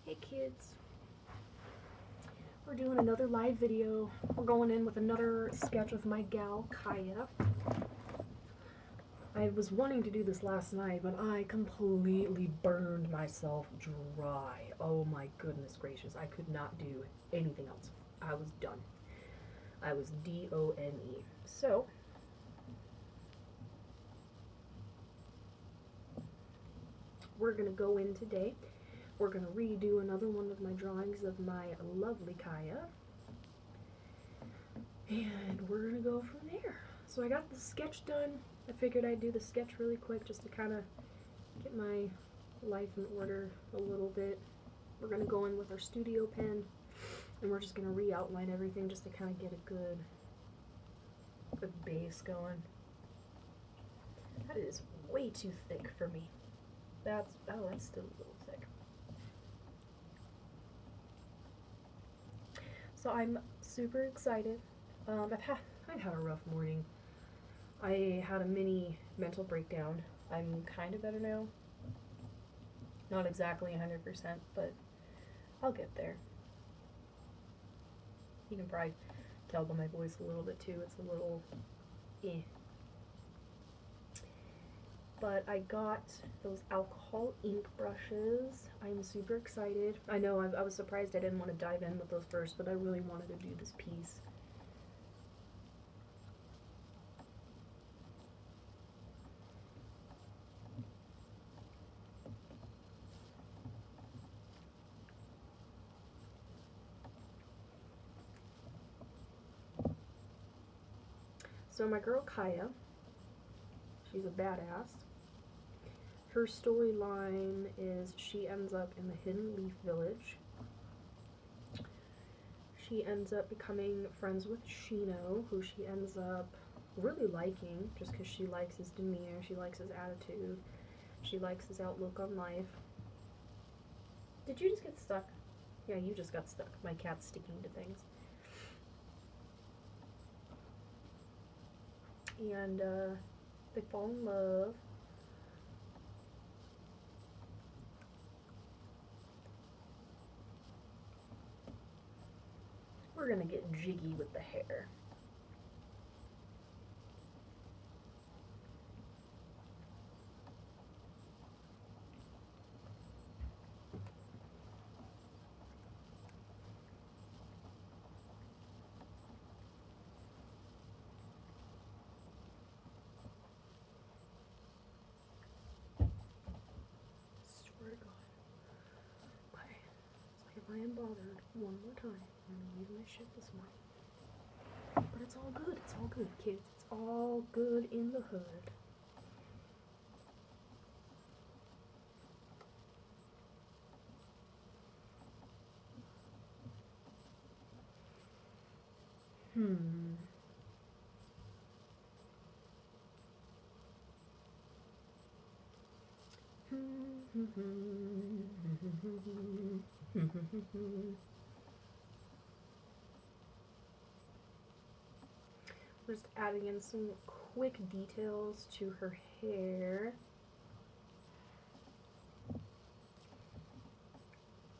Hey kids, we're doing another live video. We're going in with another sketch of my gal, Kaiya. I was wanting to do this last night, but I completely burned myself dry. Oh my goodness gracious, I could not do anything else. I was done. I was D-O-N-E. So, we're going to go in today. We're going to redo another one of my drawings of my lovely Kaiya. And we're going to go from there. So I got the sketch done. I figured I'd do the sketch really quick just to kind of get my life in order a little bit. We're going to go in with our studio pen and we're just going to re-outline everything just to kind of get a good base going. That is way too thick for me. That's still a little thick. So I'm super excited. I've had a rough morning. I had a mini mental breakdown. I'm kind of better now. Not exactly 100%, but I'll get there. You can probably tell by my voice a little bit too. It's a little eh. But I got those alcohol ink brushes. I'm super excited. I know I was surprised I didn't want to dive in with those first, but I really wanted to do this piece. So my girl Kaiya, she's a badass. Her storyline is she ends up in the Hidden Leaf Village. She ends up becoming friends with Shino, who she ends up really liking just because she likes his demeanor, she likes his attitude, she likes his outlook on life. Did you just get stuck? Yeah, you just got stuck. My cat's sticking to things. And they fall in love. We're gonna get jiggy with the hair. Swear to God. Okay. It's like if I am bothered one more time, I'm gonna leave my shit this morning. But it's all good. It's all good, kids. It's all good in the hood. We're just adding in some quick details to her hair.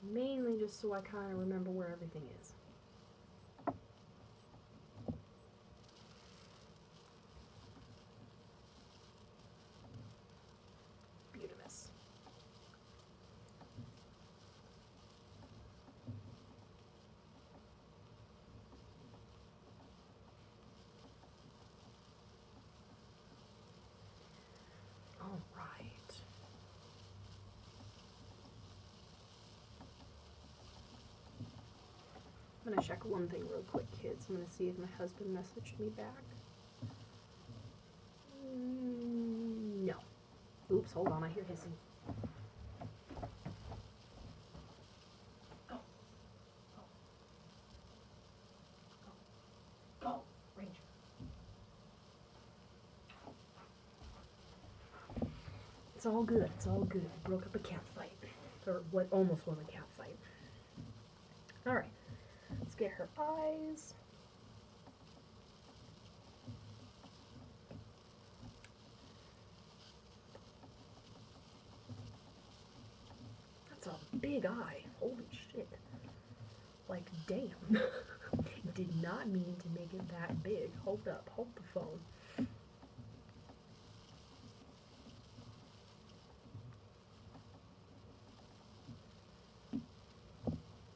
Mainly just so I kind of remember where everything is. Beautimous. All right. I'm gonna check one thing real quick, kids. I'm gonna see if my husband messaged me back. No. Oops, hold on, I hear hissing. Go. Go. Go. Go, Ranger. It's all good, it's all good. I broke up a cat fight. Or what almost was a cat fight. Alright, let's get her eyes. That's a big eye. Holy shit. Like, damn. Did not mean to make it that big. Hold up. Hold the phone.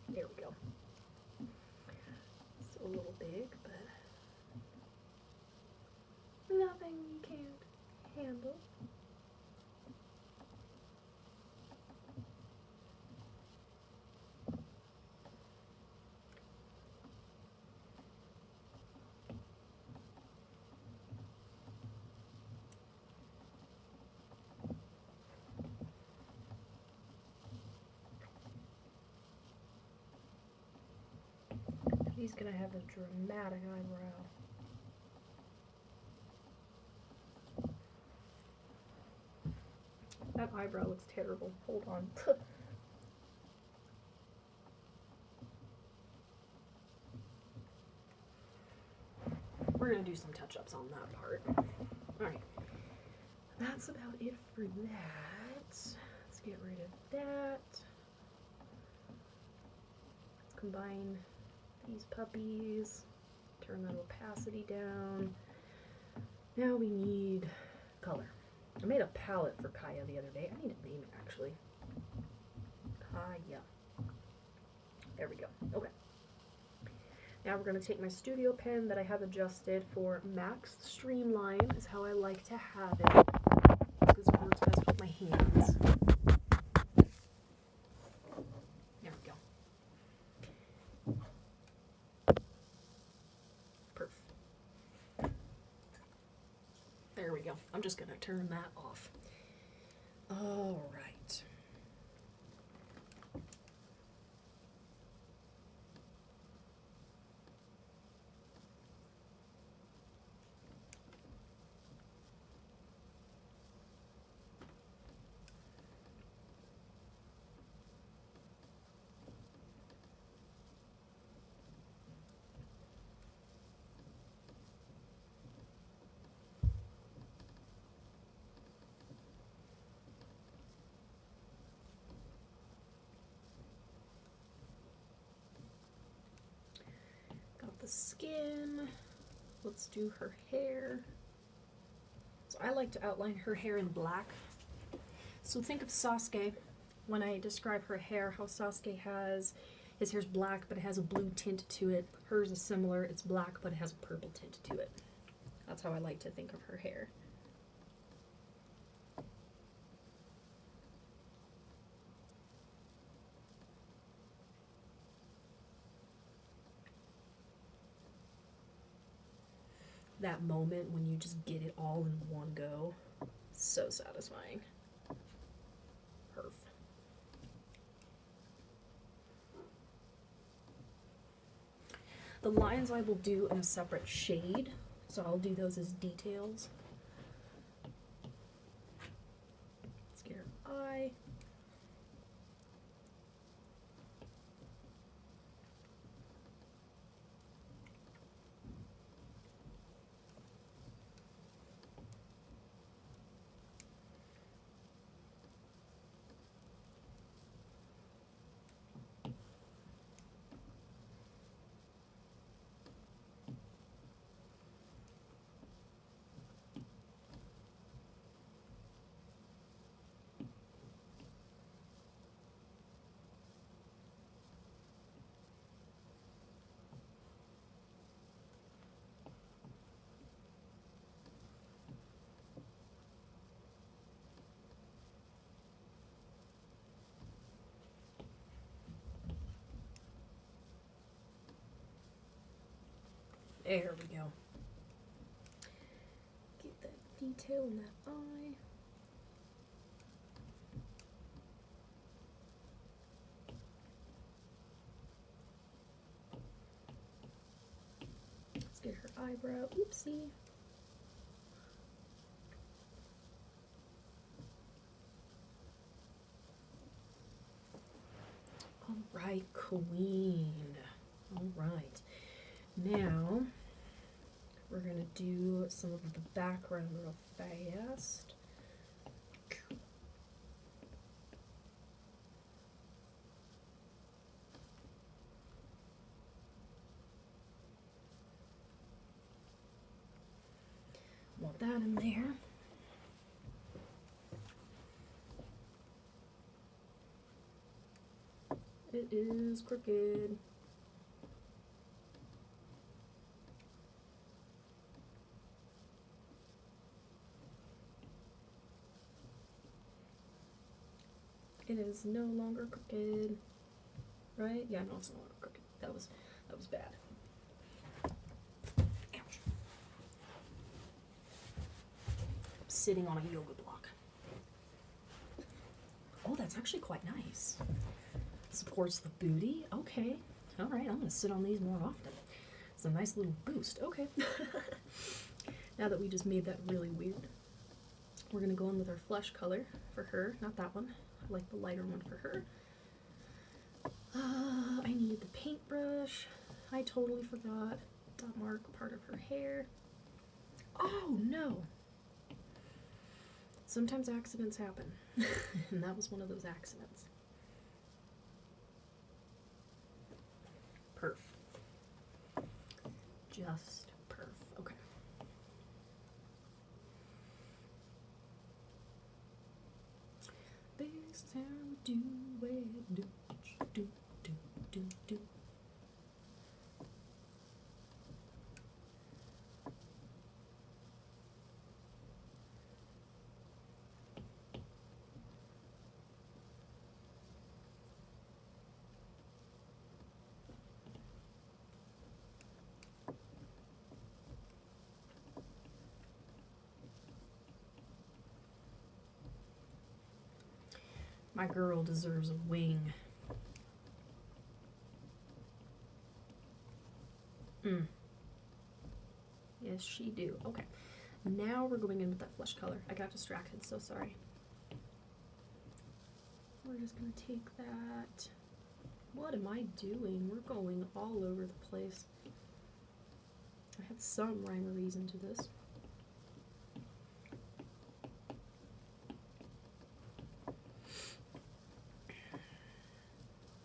There we go. Still a little big, but nothing you can't handle. He's gonna have a dramatic eyebrow. That eyebrow looks terrible. Hold on. We're gonna do some touch-ups on that part. Alright. That's about it for that. Let's get rid of that. Let's combine these puppies. Turn that opacity down. Now we need color. I made a palette for Kaiya the other day. I need to name it, actually. Kaiya. There we go. Okay. Now we're going to take my studio pen that I have adjusted for max streamline, is how I like to have it, because it works best with my hands. There we go. Perfect. There we go. I'm just going to turn that off. All right. The skin. Let's do her hair. So I like to outline her hair in black. So think of Sasuke when I describe her hair, how Sasuke has, his hair's black but it has a blue tint to it. Hers is similar, it's black but it has a purple tint to it. That's how I like to think of her hair. That moment when you just get it all in one go, so satisfying. Perf. The lines I will do in a separate shade, so I'll do those as details. Let's get her eye. There we go. Get that detail in that eye. Let's get her eyebrow. Oopsie. All right, queen. All right. Now, we're going to do some of the background real fast. that in there. It is crooked. It is no longer crooked. Right? Yeah, no, it's no longer crooked. That was bad. Ouch. Sitting on a yoga block. Oh, that's actually quite nice. Supports the booty. Okay. All right, I'm gonna sit on these more often. It's a nice little boost. Okay. Now that we just made that really weird, we're gonna go in with our flesh color for her. Not that one. I like the lighter one for her. I need the paintbrush. I totally forgot. Dot mark part of her hair. Oh no! Sometimes accidents happen. And that was one of those accidents. Perf. Just perf. Okay. This is how we do it. Do, do, do, do, do. My girl deserves a wing. Yes, she do. Okay. Now we're going in with that flesh color. I got distracted, so sorry. We're just gonna take that. What am I doing? We're going all over the place. I had some rhyme or reason to this.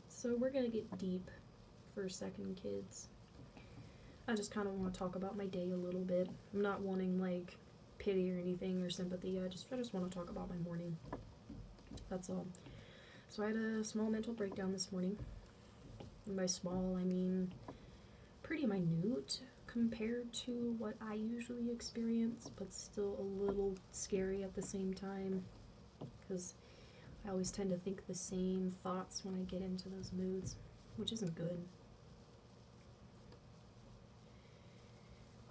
So we're gonna get deep for a second, kids. I just kind of want to talk about my day a little bit. I'm not wanting like pity or anything or sympathy. I just want to talk about my morning. That's all. So I had a small mental breakdown this morning. And by small, I mean pretty minute compared to what I usually experience, but still a little scary at the same time, because I always tend to think the same thoughts when I get into those moods, which isn't good.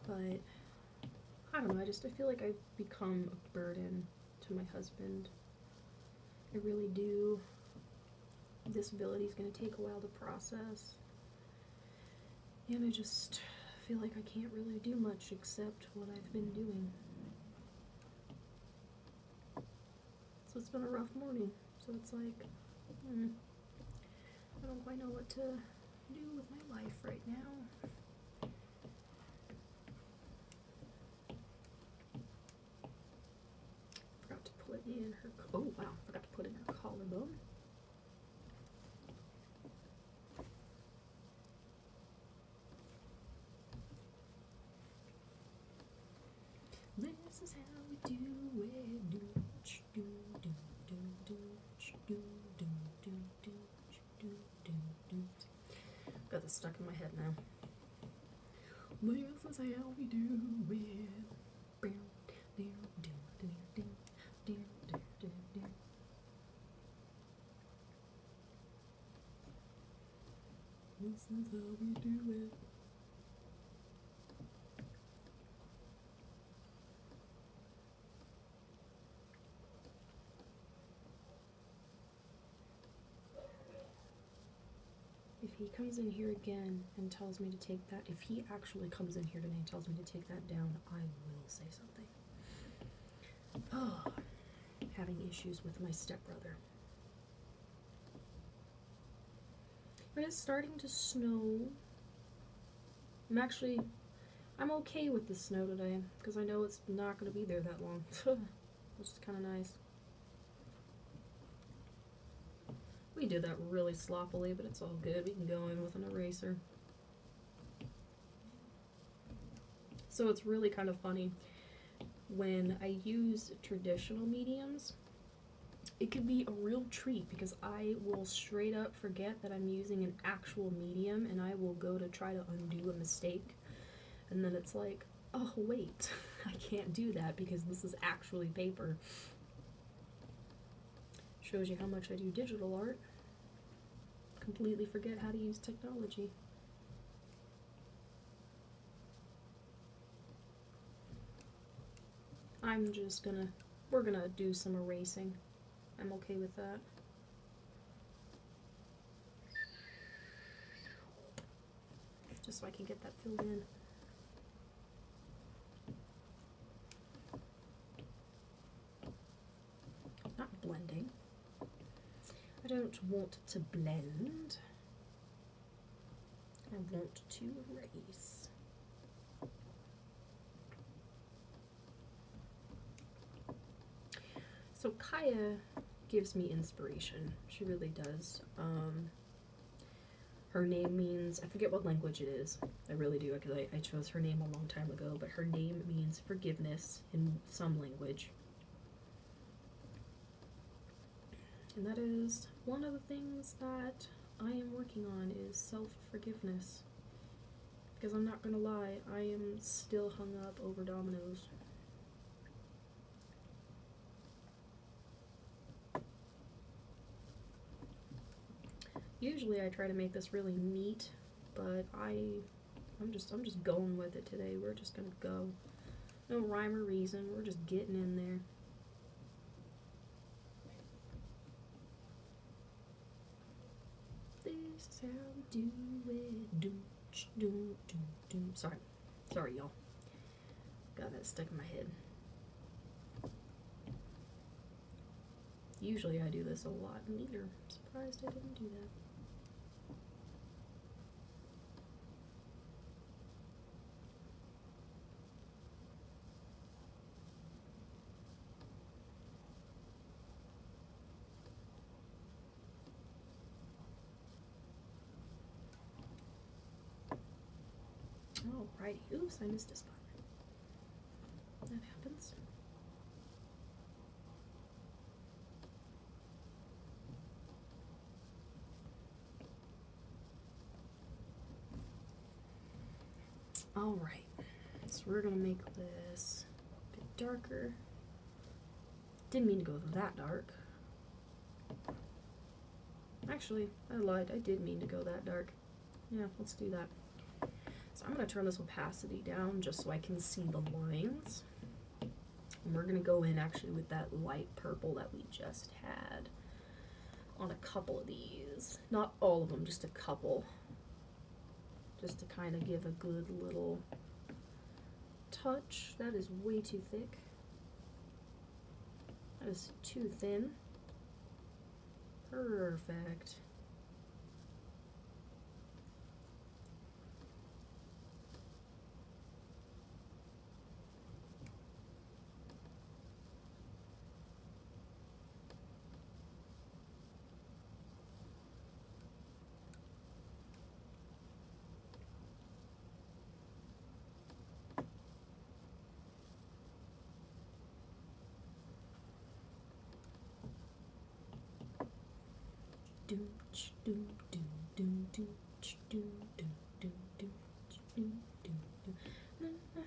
But I don't know, I feel like I've become a burden to my husband. I really do. Disability is going to take a while to process. And I just feel like I can't really do much except what I've been doing. So it's been a rough morning. So it's like, I don't quite know what to do with my life right now. Forgot to put in her, oh wow, forgot to put in her collarbone. This is how we do it. Do, do, do, do, do, do, do, do, do, do, do, do. Got this stuck in my head now. This is how we do it. This is how we do it. If he comes in here again and tells me to take that, if he actually comes in here today and tells me to take that down, I will say something. Oh, having issues with my stepbrother. But it's starting to snow. I'm okay with the snow today, because I know it's not going to be there that long, which is kind of nice. We did that really sloppily, but it's all good. We can go in with an eraser. So it's really kind of funny. when I use traditional mediums, it can be a real treat because I will straight up forget that I'm using an actual medium, and I will go to try to undo a mistake, and then it's like, oh wait, I can't do that because this is actually paper. Shows you how much I do digital art. Completely forget how to use technology. We're gonna do some erasing. I'm okay with that. Just so I can get that filled in. Not blending. I don't want to blend. I want to erase. So Kaiya gives me inspiration. She really does. Her name means, I forget what language it is. I really do, because I chose her name a long time ago, but her name means forgiveness in some language. And that is one of the things that I am working on, is self-forgiveness. Because I'm not gonna lie, I am still hung up over dominoes. Usually I try to make this really neat, but I'm just going with it today. We're just gonna go. No rhyme or reason, we're just getting in there. This is how we do it. Doom. Sorry y'all. Got that stuck in my head. Usually I do this a lot neater. I'm surprised I didn't do that. Alrighty. Oops, I missed a spot. That happens. Alright. So we're gonna make this a bit darker. Didn't mean to go that dark. Actually, I lied. I did mean to go that dark. Yeah, let's do that. So I'm going to turn this opacity down just so I can see the lines. And we're going to go in actually with that light purple that we just had on a couple of these. Not all of them, just a couple. Just to kind of give a good little touch. That is way too thick. That is too thin. Perfect.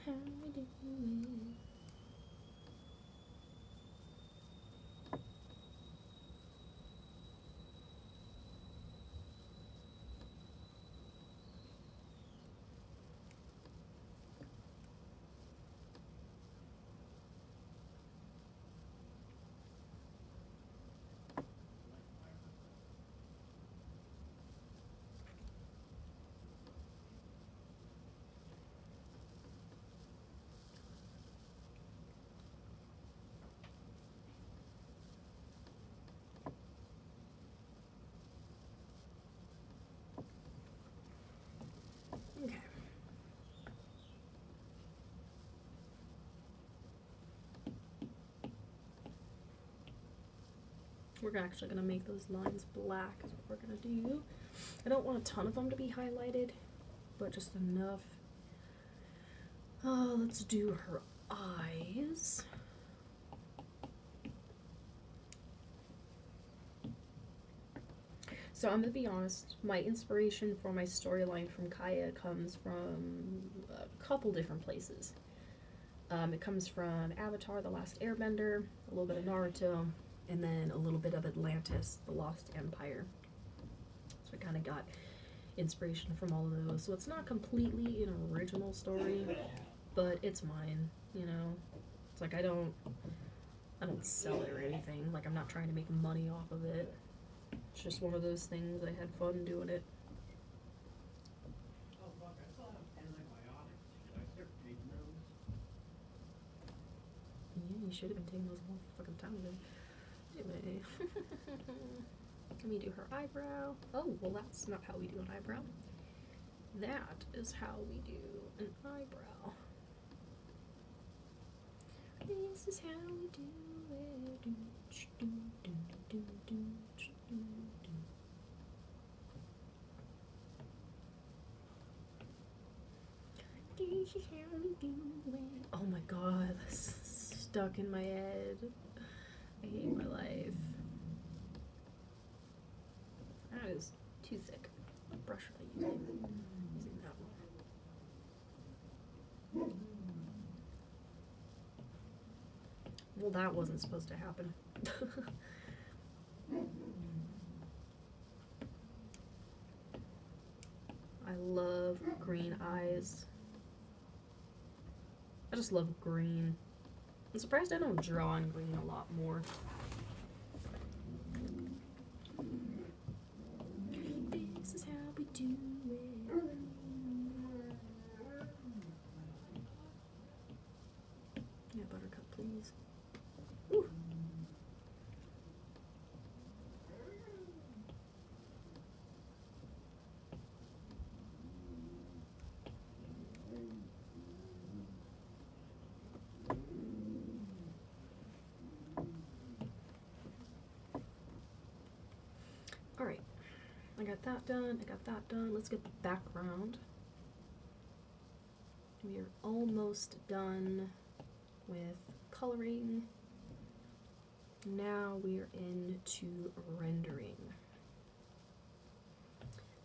How we do it. Okay. We're actually going to make those lines black is what we're going to do. I don't want a ton of them to be highlighted, but just enough. Let's do her eyes. So I'm gonna be honest, my inspiration for my storyline from Kaiya comes from a couple different places. It comes from Avatar, The Last Airbender, a little bit of Naruto, and then a little bit of Atlantis, The Lost Empire. So I kind of got inspiration from all of those. So it's not completely an original story, but it's mine, you know? It's like I don't sell it or anything. Like I'm not trying to make money off of it. It's just one of those things. I had fun doing it. Yeah, you should have been taking those a long fucking time ago. Anyway. Let me do her eyebrow. Oh, well that's not how we do an eyebrow. That is how we do an eyebrow. This is how we do it. Do, do, do, do, do, do. This is how we do it. Oh my god, that's stuck in my head. I hate my life. That is too thick. What brush should I use? Using that one. Well, that wasn't supposed to happen. I love green eyes. I just love green. I'm surprised I don't draw in green a lot more. This is how we do it. Yeah, buttercup, please. Ooh. Alright, I got that done, I got that done. Let's get the background. We are almost done with coloring. Now we are into rendering.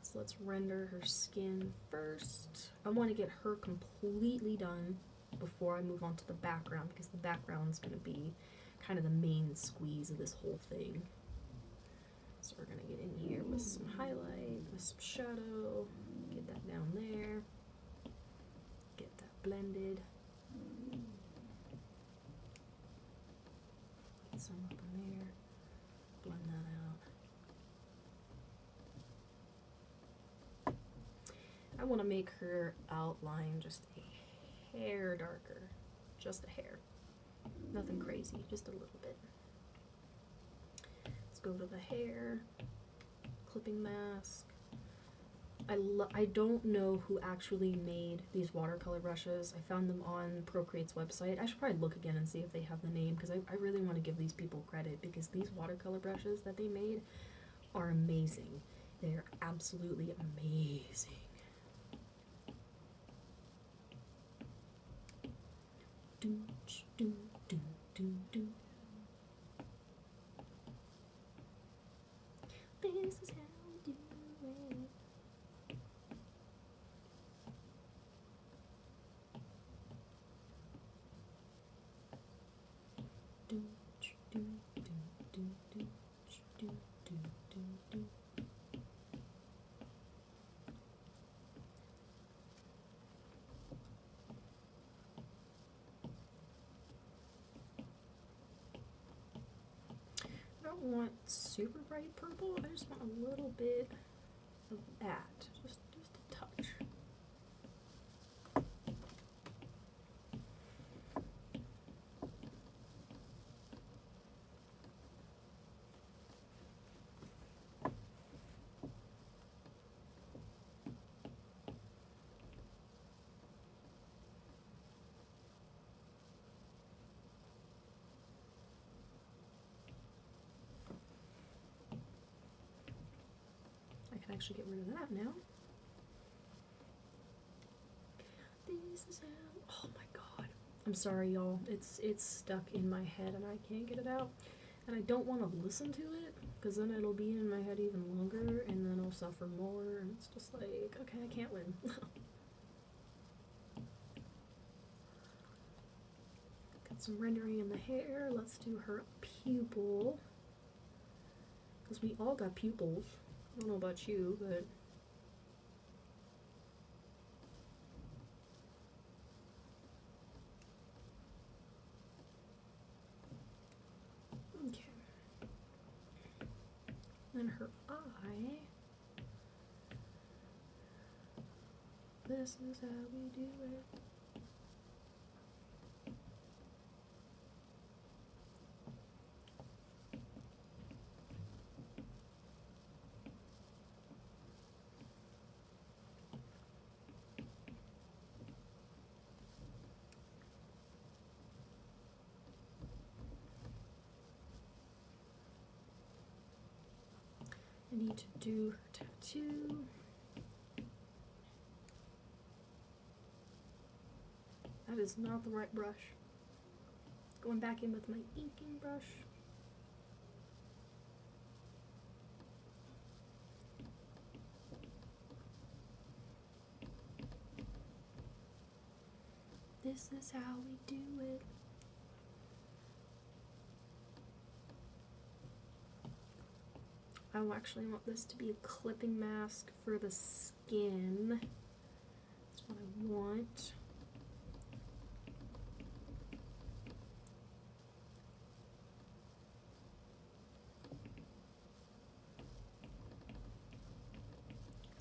So let's render her skin first. I want to get her completely done before I move on to the background, because the background's going to be kind of the main squeeze of this whole thing. So we're going to get in here with some highlight, with some shadow, get that down there, get that blended. Get some up in there, blend that out. I want to make her outline just a hair darker, just a hair. Nothing crazy, just a little bit. Let's go to the hair, clipping mask. I don't know who actually made these watercolor brushes. I found them on Procreate's website. I should probably look again and see if they have the name, because I really want to give these people credit, because these watercolor brushes that they made are amazing. They're absolutely amazing. Do, do, do, do, do. This is how we do it. Do, do, do, do, do, do, do, do, do. I don't want super bright purple. I just want a little bit of that, just a touch. I can actually get rid of that now. This is how, oh my god, I'm sorry, y'all. It's stuck in my head and I can't get it out. And I don't want to listen to it, because then it'll be in my head even longer, and then I'll suffer more, and it's just like, okay, I can't win. Got some rendering in the hair. Let's do her pupil. Because we all got pupils. I don't know about you, but... Okay. Then her eye. This is how we do it. I need to do her tattoo. That is not the right brush. Going back in with my inking brush. This is how we do it. I actually want this to be a clipping mask for the skin. That's what I want.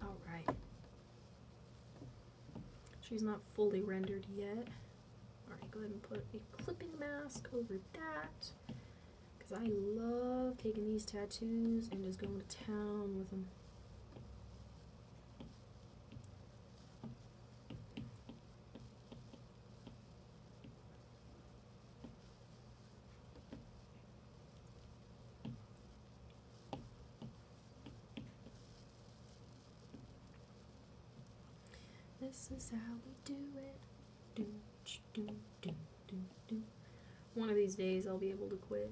All right. She's not fully rendered yet. All right, go ahead and put a clipping mask over that. I love taking these tattoos and just going to town with them. This is how we do it. Do, do, do, do, do. One of these days I'll be able to quit.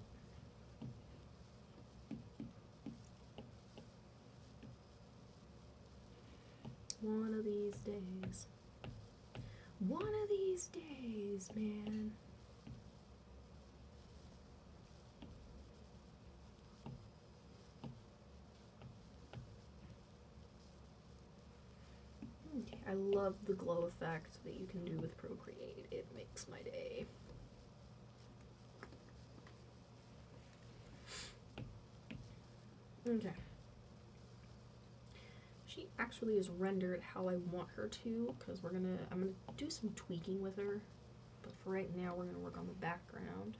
One of these days. One of these days, man. Okay, I love the glow effect that you can do with Procreate. It makes my day. Okay. She actually is rendered how I want her to, because I'm gonna do some tweaking with her, but for right now we're gonna work on the background.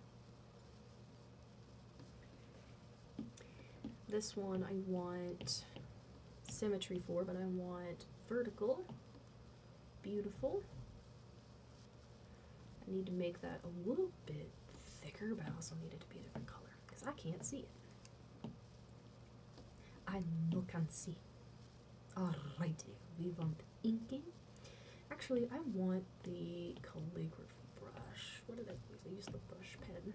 This one I want symmetry for, but I want vertical, beautiful. I need to make that a little bit thicker, but I also need it to be a different color, because I can't see it. I no can see. Alrighty, we want inking. Actually, I want the calligraphy brush. What did I use? I used the brush pen.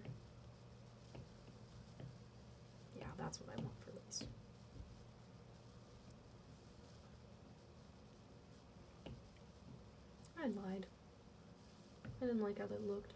Yeah, that's what I want for this. I lied. I didn't like how that looked.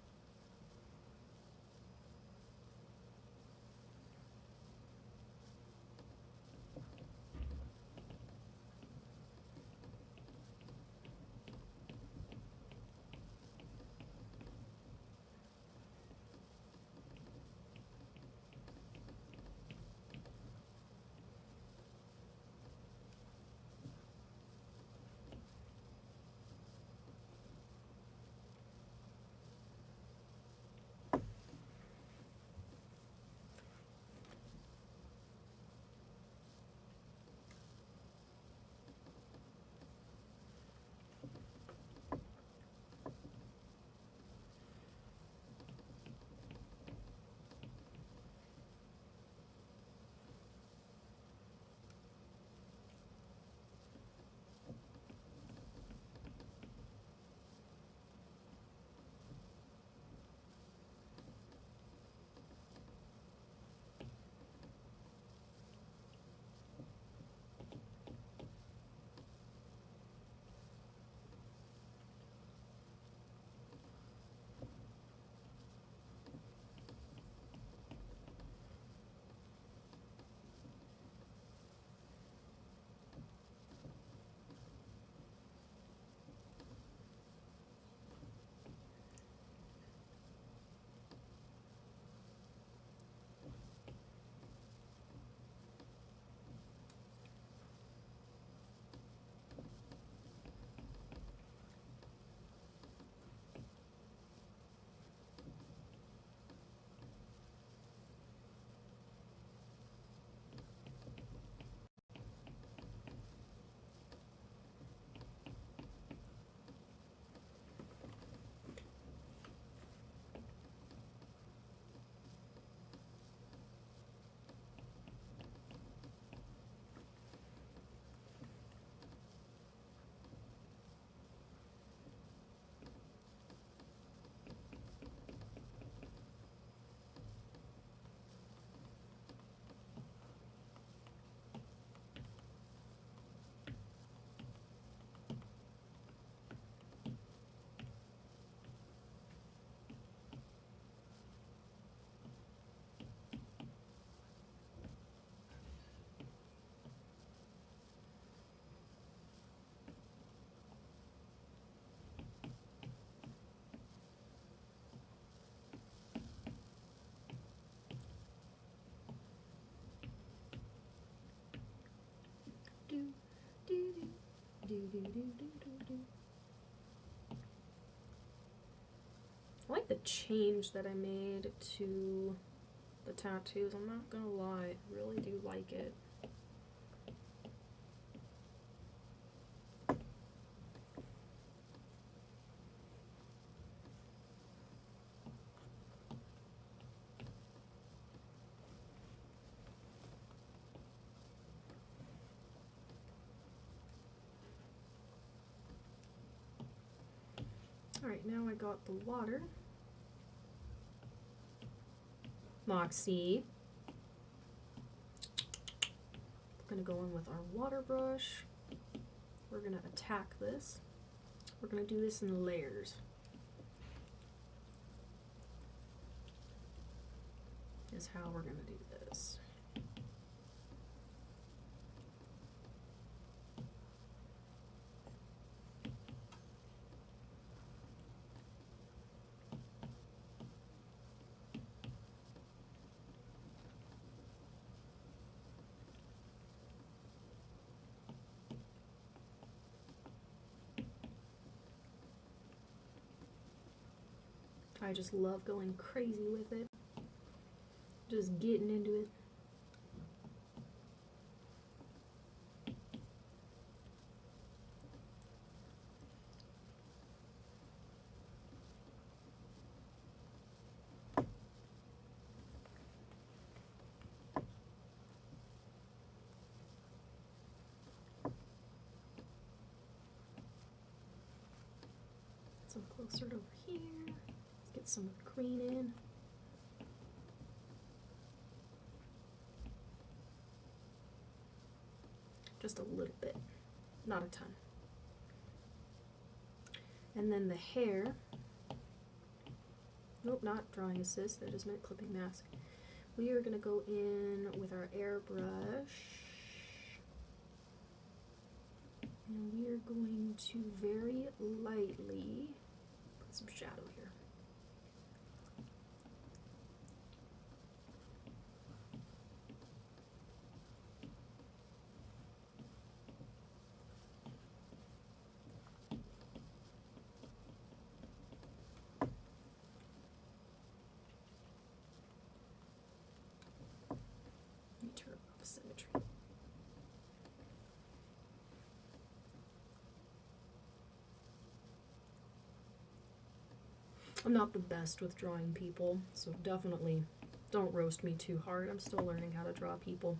I like the change that I made to the tattoos. I'm not gonna lie, I really do like it. Alright, now I got the water. Moxie. We're gonna go in with our water brush. We're gonna attack this. We're gonna do this in layers. Is how we're gonna do this. I just love going crazy with it. Just getting into it. Some closer over here. Let's get some of the green in. Just a little bit, not a ton. And then the hair. Nope, not drawing assist, I just meant clipping mask. We are gonna go in with our airbrush. And we are going to very lightly put some shadow here. Let me turn off symmetry. I'm not the best with drawing people, so definitely don't roast me too hard. I'm still learning how to draw people.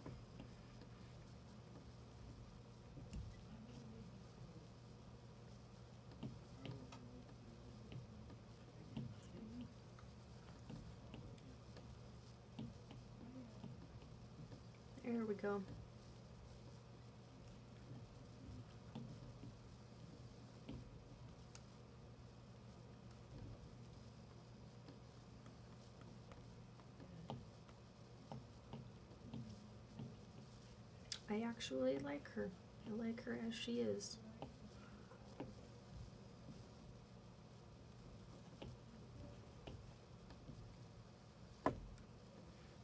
There we go. I actually like her. I like her as she is.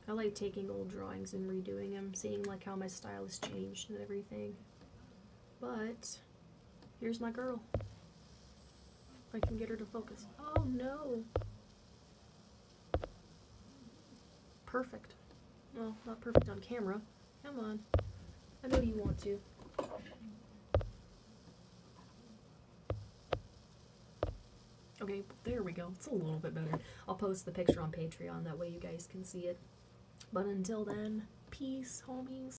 I like taking old drawings and redoing them, seeing like how my style has changed and everything. But here's my girl. If I can get her to focus. Oh no. Perfect. Well, not perfect on camera. Come on. I know you want to. Okay, there we go. It's a little bit better. I'll post the picture on Patreon, that way you guys can see it. But until then, peace, homies.